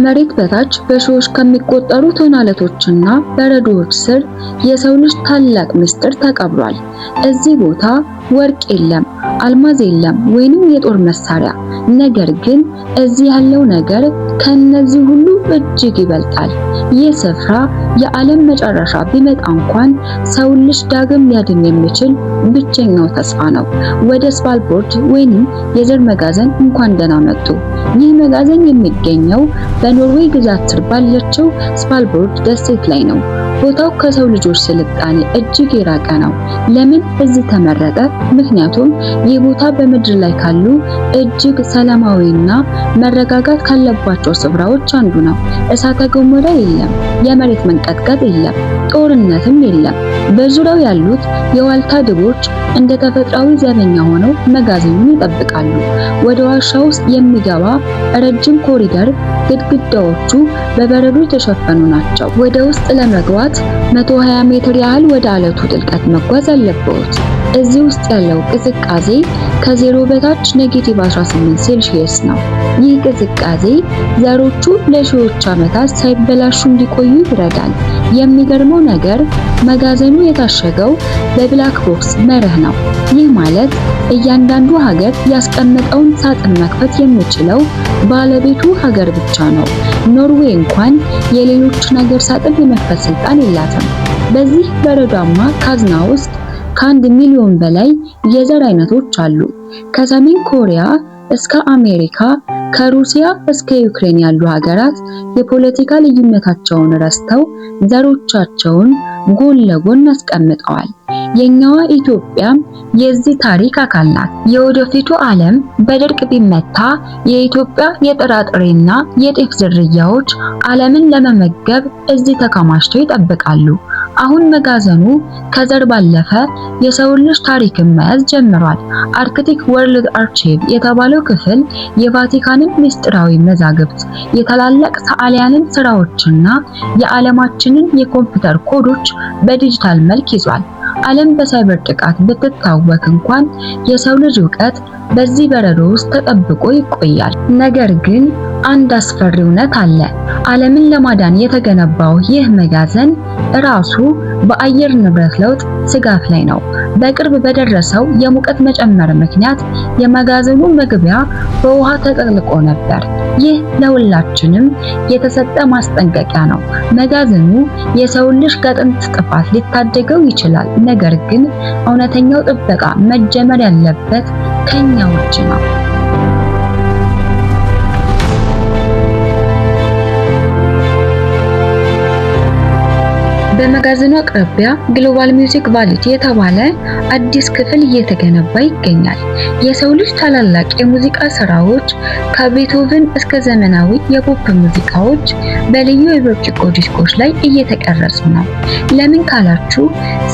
ከመሬት በታች በሺዎች ከሚቆጠሩ ቶናለቶችና በረዶዎች ስር የሰው ልጅ ታላቅ ምስጢር ተቀብሯል። እዚህ ቦታ ወርቅ የለም፣ አልማዝ የለም ወይንም የጦር መሳሪያ። ነገር ግን እዚህ ያለው ነገር ከነዚህ ሁሉ እጅግ ይበልጣል። ይህ ስፍራ የዓለም መጨረሻ ቢመጣ እንኳን ሰው ልጅ ዳግም ሊያድን የሚችል ብቸኛው ተስፋ ነው። ወደ ስቫልባርድ ወይንም የዘር መጋዘን እንኳን ደህና መጡ። ይህ መጋዘን የሚገኘው በኖርዌይ ግዛት ስር ባለችው ስቫልባርድ ደሴት ላይ ነው። ቦታው ከሰው ልጆች ስልጣኔ እጅግ የራቀ ነው። ለምን እዚህ ተመረጠ? ምክንያቱም ይህ ቦታ በምድር ላይ ካሉ እጅግ ሰላማዊና መረጋጋት ካለባቸው ስፍራዎች አንዱ ነው። እሳተ ገሞራ የለም፣ የመሬት መንቀጥቀጥ የለም፣ ጦርነትም የለም። በዙሪያው ያሉት የዋልታ ድቦች እንደ ተፈጥሯዊ ዘበኛ ሆነው መጋዘኑን ይጠብቃሉ። ወደ ዋሻ ውስጥ የሚገባ ረጅም ኮሪደር፣ ግድግዳዎቹ በበረዶ የተሸፈኑ ናቸው። ወደ ውስጥ ለመግባት 120 ሜትር ያህል ወደ አለቱ ጥልቀት መጓዝ አለበት። እዚህ ውስጥ ያለው ቅዝቃዜ ከዜሮ በታች -18 ሴልሺየስ ነው። ይህ ቅዝቃዜ ዘሮቹ ለሺዎች ዓመታት ሳይበላሹ እንዲቆዩ ይረዳል። የሚገርመው ነገር መጋዘኑ የታሸገው በብላክ ቦክስ መርህ ነው። ይህ ማለት እያንዳንዱ ሀገር ያስቀመጠውን ሳጥን መክፈት የሚችለው ባለቤቱ ሀገር ብቻ ነው። ኖርዌይ እንኳን የሌሎችን ሀገር ሳጥን የመክፈት ስልጣን የላትም። በዚህ በረዷማ ካዝና ውስጥ ከ1 ሚሊዮን በላይ የዘር አይነቶች አሉ። ከሰሜን ኮሪያ እስከ አሜሪካ፣ ከሩሲያ እስከ ዩክሬን ያሉ ሀገራት የፖለቲካ ልዩነታቸውን ረስተው ዘሮቻቸውን ጎን ለጎን አስቀምጠዋል። የኛዋ ኢትዮጵያም የዚህ ታሪክ አካል ናት። የወደፊቱ ዓለም በድርቅ ቢመታ የኢትዮጵያ የጥራጥሬና የጤፍ ዝርያዎች ዓለምን ለመመገብ እዚህ ተከማችተው ይጠብቃሉ። አሁን መጋዘኑ ከዘር ባለፈ የሰው ልጅ ታሪክን መያዝ ጀምሯል። አርክቲክ ወርልድ አርቺቭ የተባለው ክፍል የቫቲካንን ምስጢራዊ መዛግብት፣ የታላላቅ ሰዓሊያንን ስራዎችና የዓለማችንን የኮምፒውተር ኮዶች በዲጂታል መልክ ይዟል። ዓለም በሳይበር ጥቃት ብትታወክ እንኳን የሰው ልጅ ዕውቀት በዚህ በረዶ ውስጥ ተጠብቆ ይቆያል። ነገር ግን አንድ አስፈሪ እውነት አለ። ዓለምን ለማዳን የተገነባው ይህ መጋዘን ራሱ በአየር ንብረት ለውጥ ስጋት ላይ ነው። በቅርብ በደረሰው የሙቀት መጨመር ምክንያት የመጋዘኑ መግቢያ በውሃ ተጠቅልቆ ነበር። ይህ ለሁላችንም የተሰጠ ማስጠንቀቂያ ነው። መጋዘኑ የሰው ልጅ ከጥንት ጥፋት ሊታደገው ይችላል። ነገር ግን እውነተኛው ጥበቃ መጀመር ያለበት ከኛ ውጭ ነው። በመጋዘኑ አቅራቢያ ግሎባል ሚውዚክ ቫሊቲ የተባለ አዲስ ክፍል እየተገነባ ይገኛል። የሰው ልጅ ታላላቅ የሙዚቃ ስራዎች ከቤቶቨን እስከ ዘመናዊ የፖፕ ሙዚቃዎች በልዩ የብርጭቆ ዲስኮች ላይ እየተቀረጹ ነው። ለምን ካላችሁ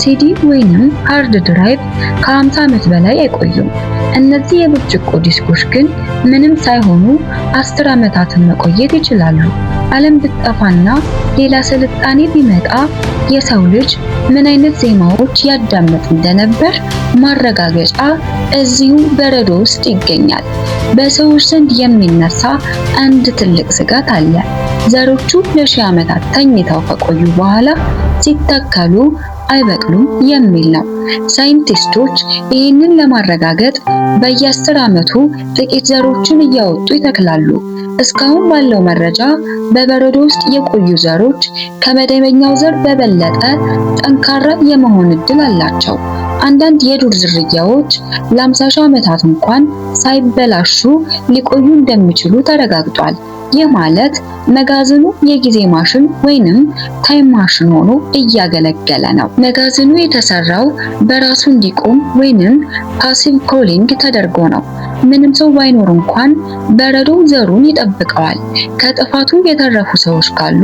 ሲዲ ወይንም ሃርድ ድራይቭ ከ50 ዓመት በላይ አይቆዩም። እነዚህ የብርጭቆ ዲስኮች ግን ምንም ሳይሆኑ 10 ዓመታትን መቆየት ይችላሉ። ዓለም ብትጠፋና ሌላ ስልጣኔ ቢመጣ የሰው ልጅ ምን አይነት ዜማዎች ያዳምጥ እንደነበር ማረጋገጫ እዚሁ በረዶ ውስጥ ይገኛል። በሰዎች ዘንድ የሚነሳ አንድ ትልቅ ስጋት አለ። ዘሮቹ ለሺህ ዓመታት ተኝተው ከቆዩ በኋላ ሲተከሉ አይበቅሉም የሚል ነው። ሳይንቲስቶች ይህንን ለማረጋገጥ በየ10 ዓመቱ ጥቂት ዘሮችን እያወጡ ይተክላሉ። እስካሁን ባለው መረጃ በበረዶ ውስጥ የቆዩ ዘሮች ከመደበኛው ዘር በበለጠ ጠንካራ የመሆን እድል አላቸው። አንዳንድ የዱር ዝርያዎች ለ50 ሺህ ዓመታት እንኳን ሳይበላሹ ሊቆዩ እንደሚችሉ ተረጋግጧል። ይህ ማለት መጋዘኑ የጊዜ ማሽን ወይንም ታይም ማሽን ሆኖ እያገለገለ ነው። መጋዘኑ የተሰራው በራሱ እንዲቆም ወይንም ፓሲቭ ኮሊንግ ተደርጎ ነው። ምንም ሰው ባይኖር እንኳን በረዶ ዘሩን ይጠብቀዋል። ከጥፋቱ የተረፉ ሰዎች ካሉ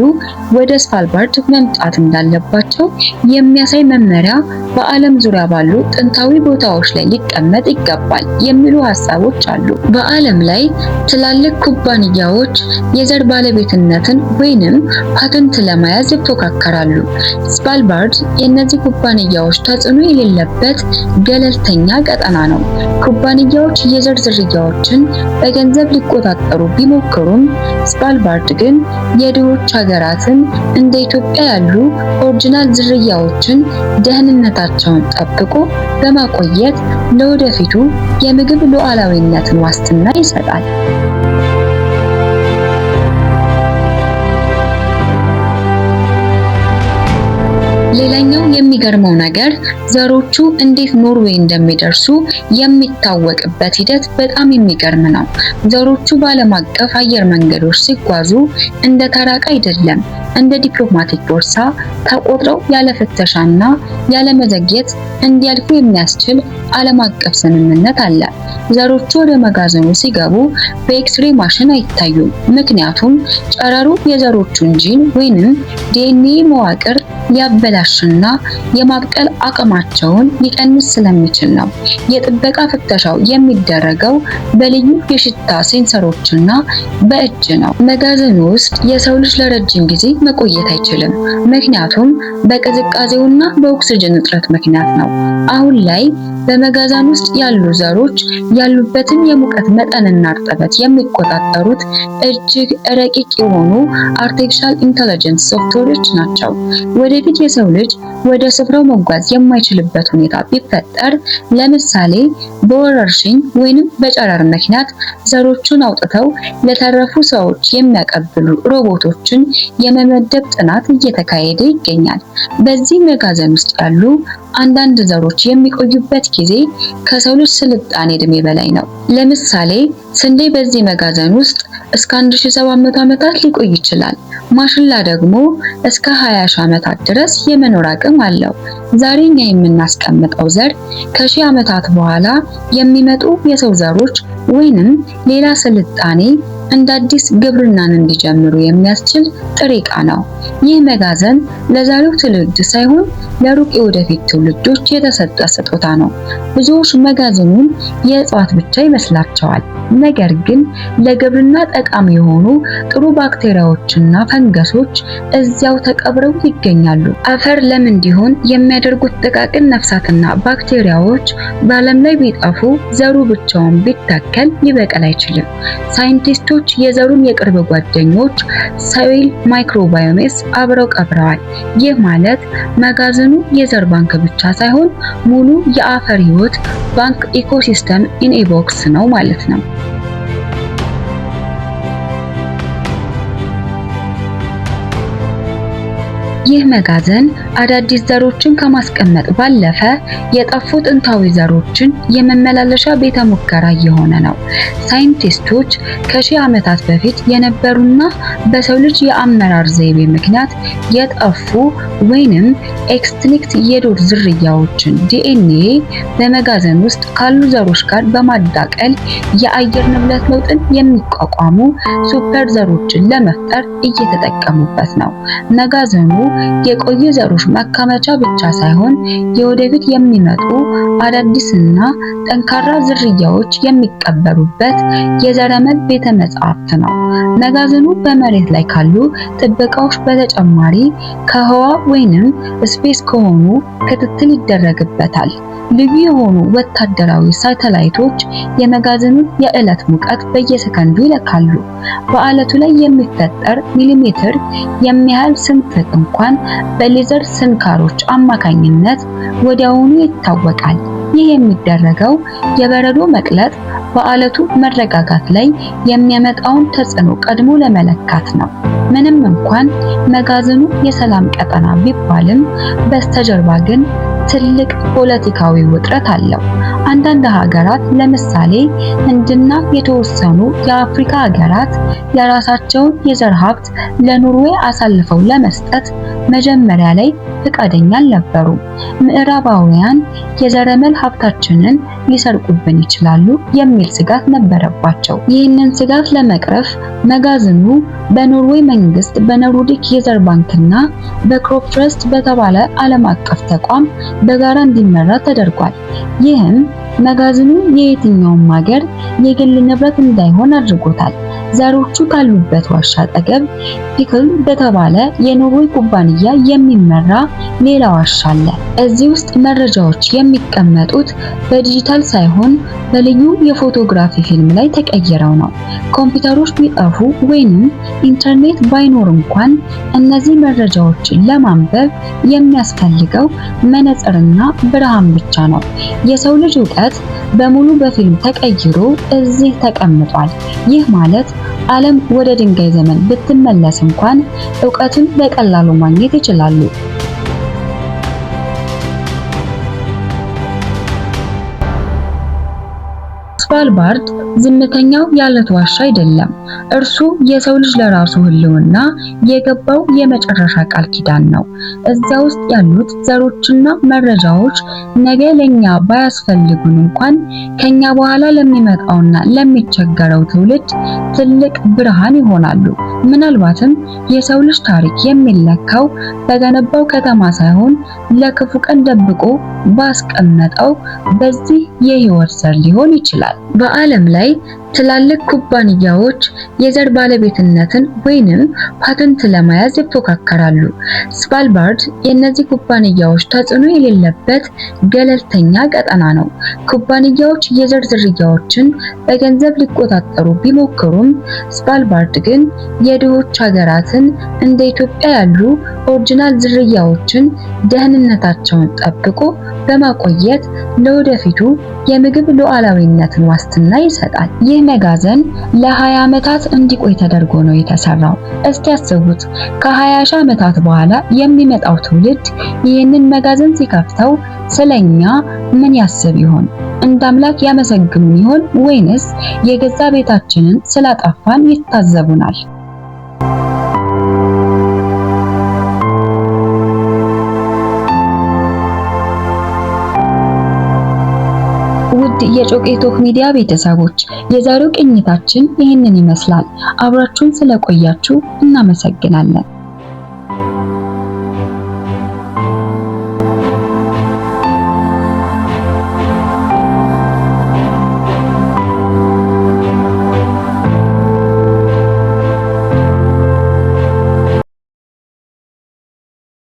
ወደ ስቫልባርድ መምጣት እንዳለባቸው የሚያሳይ መመሪያ በዓለም ዙሪያ ባሉ ጥንታዊ ቦታዎች ላይ ሊቀመጥ ይገባል የሚሉ ሐሳቦች አሉ። በዓለም ላይ ትላልቅ ኩባንያዎች የዘር ባለቤትነትን ወይንም ፓተንት ለመያዝ ይፎካከራሉ። ስቫልባርድ የእነዚህ ኩባንያዎች ተጽዕኖ የሌለበት ገለልተኛ ቀጠና ነው። ኩባንያዎች የዘር ዝርያዎችን በገንዘብ ሊቆጣጠሩ ቢሞክሩም ስቫልባርድ ግን የድሆች ሀገራትን እንደ ኢትዮጵያ ያሉ ኦሪጂናል ዝርያዎችን ደህንነታቸውን ጠብቆ በማቆየት ለወደፊቱ የምግብ ሉዓላዊነትን ዋስትና ይሰጣል። ሌላኛው የሚገርመው ነገር ዘሮቹ እንዴት ኖርዌይ እንደሚደርሱ የሚታወቅበት ሂደት በጣም የሚገርም ነው። ዘሮቹ በዓለም አቀፍ አየር መንገዶች ሲጓዙ እንደ ተራ ዕቃ አይደለም፣ እንደ ዲፕሎማቲክ ቦርሳ ተቆጥረው ያለ ፍተሻና ያለ መዘግየት እንዲያልፉ የሚያስችል ዓለም አቀፍ ስምምነት አለ። ዘሮቹ ወደ መጋዘኑ ሲገቡ በኤክስሬይ ማሽን አይታዩም፣ ምክንያቱም ጨረሩ የዘሮቹን ጂን ወይንም ዲኤንኤ መዋቅር ሊያበላሽና የማብቀል አቅማቸውን ሊቀንስ ስለሚችል ነው። የጥበቃ ፍተሻው የሚደረገው በልዩ የሽታ ሴንሰሮችና በእጅ ነው። መጋዘኑ ውስጥ የሰው ልጅ ለረጅም ጊዜ መቆየት አይችልም፣ ምክንያቱም በቅዝቃዜውና በኦክስጅን እጥረት ምክንያት ነው። አሁን ላይ በመጋዘን ውስጥ ያሉ ዘሮች ያሉበትን የሙቀት መጠንና እርጥበት የሚቆጣጠሩት እጅግ ረቂቅ የሆኑ አርቲፊሻል ኢንተለጀንስ ሶፍትዌሮች ናቸው። ወደፊት የሰው ልጅ ወደ ስፍራው መጓዝ የማይችልበት ሁኔታ ቢፈጠር፣ ለምሳሌ በወረርሽኝ ወይንም በጨረር ምክንያት ዘሮቹን አውጥተው ለተረፉ ሰዎች የሚያቀብሉ ሮቦቶችን የመመደብ ጥናት እየተካሄደ ይገኛል። በዚህ መጋዘን ውስጥ ያሉ አንዳንድ ዘሮች የሚቆዩበት ጊዜ ከሰው ልጅ ስልጣኔ ዕድሜ በላይ ነው። ለምሳሌ ስንዴ በዚህ መጋዘን ውስጥ እስከ 1700 ዓመታት ሊቆይ ይችላል። ማሽላ ደግሞ እስከ 20 ዓመታት ድረስ የመኖር አቅም አለው። ዛሬ እኛ የምናስቀምጠው ዘር ከሺህ ዓመታት በኋላ የሚመጡ የሰው ዘሮች ወይንም ሌላ ስልጣኔ እንደ አዲስ ግብርናን እንዲጀምሩ የሚያስችል ጥሬ ዕቃ ነው። ይህ መጋዘን ለዛሬው ትውልድ ሳይሆን ለሩቅ የወደፊት ትውልዶች የተሰጠ ስጦታ ነው። ብዙዎች መጋዘኑን የእጽዋት ብቻ ይመስላቸዋል፣ ነገር ግን ለግብርና ጠቃሚ የሆኑ ጥሩ ባክቴሪያዎችና ፈንገሶች እዚያው ተቀብረው ይገኛሉ። አፈር ለም እንዲሆን የሚያደርጉት ጥቃቅን ነፍሳትና ባክቴሪያዎች በዓለም ላይ ቢጠፉ ዘሩ ብቻውን ቢታከል ሊበቅል አይችልም። ሳይንቲስቶች የዘሩን የቅርብ ጓደኞች ሶይል ማይክሮባዮምስ አብረው ቀብረዋል። ይህ ማለት መጋዘኑ የዘር ባንክ ብቻ ሳይሆን ሙሉ የአፈር ሕይወት ባንክ ኢኮሲስተም ኢን ኤ ቦክስ ነው ማለት ነው። ይህ መጋዘን አዳዲስ ዘሮችን ከማስቀመጥ ባለፈ የጠፉ ጥንታዊ ዘሮችን የመመላለሻ ቤተ ሙከራ እየሆነ ነው። ሳይንቲስቶች ከሺህ ዓመታት በፊት የነበሩና በሰው ልጅ የአመራር ዘይቤ ምክንያት የጠፉ ወይንም ኤክስቲንክት የዱር ዝርያዎችን ዲኤንኤ በመጋዘን ውስጥ ካሉ ዘሮች ጋር በማዳቀል የአየር ንብረት ለውጥን የሚቋቋሙ ሱፐር ዘሮችን ለመፍጠር እየተጠቀሙበት ነው። መጋዘኑ የቆዩ ዘሮች ማከማቻ ብቻ ሳይሆን የወደፊት የሚመጡ አዳዲስና ጠንካራ ዝርያዎች የሚቀበሩበት የዘረመል ቤተ መጻሕፍት ነው። መጋዘኑ በመሬት ላይ ካሉ ጥበቃዎች በተጨማሪ ከህዋ ወይንም ስፔስ ከሆኑ ክትትል ይደረግበታል። ልዩ የሆኑ ወታደራዊ ሳተላይቶች የመጋዘኑን የዕለት ሙቀት በየሰከንዱ ይለካሉ። በአለቱ ላይ የሚፈጠር ሚሊሜትር የሚያህል ስንጥቅ እንኳን በሌዘር ስንካሮች አማካኝነት ወዲያውኑ ይታወቃል። ይህ የሚደረገው የበረዶ መቅለጥ በአለቱ መረጋጋት ላይ የሚያመጣውን ተጽዕኖ ቀድሞ ለመለካት ነው። ምንም እንኳን መጋዘኑ የሰላም ቀጠና ቢባልም በስተጀርባ ግን ትልቅ ፖለቲካዊ ውጥረት አለው። አንዳንድ ሀገራት ለምሳሌ ህንድና የተወሰኑ የአፍሪካ ሀገራት የራሳቸውን የዘር ሀብት ለኖርዌይ አሳልፈው ለመስጠት መጀመሪያ ላይ ፈቃደኛ አልነበሩም። ምዕራባውያን የዘረመል ሀብታችንን ሊሰርቁብን ይችላሉ የሚል ስጋት ነበረባቸው። ይህንን ስጋት ለመቅረፍ መጋዘኑ በኖርዌይ መንግስት በኖርዲክ የዘር ባንክና በክሮፕ ትረስት በተባለ ዓለም አቀፍ ተቋም በጋራ እንዲመራ ተደርጓል። ይህም መጋዘኑ የየትኛውም ሀገር የግል ንብረት እንዳይሆን አድርጎታል። ዘሮቹ ካሉበት ዋሻ አጠገብ ፒክል በተባለ የኖርዌይ ኩባንያ የሚመራ ሌላ ዋሻ አለ። እዚህ ውስጥ መረጃዎች የሚቀመጡት በዲጂታል ሳይሆን በልዩ የፎቶግራፊ ፊልም ላይ ተቀይረው ነው። ኮምፒውተሮች ቢጠፉ ወይንም ኢንተርኔት ባይኖር እንኳን እነዚህ መረጃዎችን ለማንበብ የሚያስፈልገው መነጽርና ብርሃን ብቻ ነው። የሰው ልጅ ዕውቀት በሙሉ በፊልም ተቀይሮ እዚህ ተቀምጧል። ይህ ማለት ዓለም ወደ ድንጋይ ዘመን ብትመለስ እንኳን ዕውቀቱን በቀላሉ ማግኘት ይችላሉ። ስቫልባርድ ዝምተኛው የዓለት ዋሻ አይደለም። እርሱ የሰው ልጅ ለራሱ ሕልውና የገባው የመጨረሻ ቃል ኪዳን ነው። እዚያ ውስጥ ያሉት ዘሮችና መረጃዎች ነገ ለኛ ባያስፈልጉን እንኳን ከኛ በኋላ ለሚመጣውና ለሚቸገረው ትውልድ ትልቅ ብርሃን ይሆናሉ። ምናልባትም የሰው ልጅ ታሪክ የሚለካው በገነባው ከተማ ሳይሆን ለክፉ ቀን ደብቆ ባስቀመጠው በዚህ የህይወት ዘር ሊሆን ይችላል። በዓለም ላይ ትላልቅ ኩባንያዎች የዘር ባለቤትነትን ወይንም ፓተንት ለመያዝ ይፎካከራሉ። ስቫልባርድ የእነዚህ ኩባንያዎች ተጽዕኖ የሌለበት ገለልተኛ ቀጠና ነው። ኩባንያዎች የዘር ዝርያዎችን በገንዘብ ሊቆጣጠሩ ቢሞክሩም ስቫልባርድ ግን የድሆች ሀገራትን እንደ ኢትዮጵያ ያሉ ኦሪጂናል ዝርያዎችን ደህንነታቸውን ጠብቆ በማቆየት ለወደፊቱ የምግብ ሉዓላዊነትን ዋስትና ይሰጣል። ይህ መጋዘን ለ20 ዓመታት እንዲቆይ ተደርጎ ነው የተሰራው። እስቲ ያስቡት፣ ከ20 ሺህ ዓመታት በኋላ የሚመጣው ትውልድ ይህንን መጋዘን ሲከፍተው ስለኛ ምን ያስብ ይሆን? እንደ አምላክ ያመሰግኑን ይሆን ወይንስ የገዛ ቤታችንን ስላጠፋን ይታዘቡናል? ውድ የጮቄ ቶክ ሚዲያ ቤተሰቦች የዛሬው ቅኝታችን ይህንን ይመስላል። አብራችሁን ስለቆያችሁ እናመሰግናለን።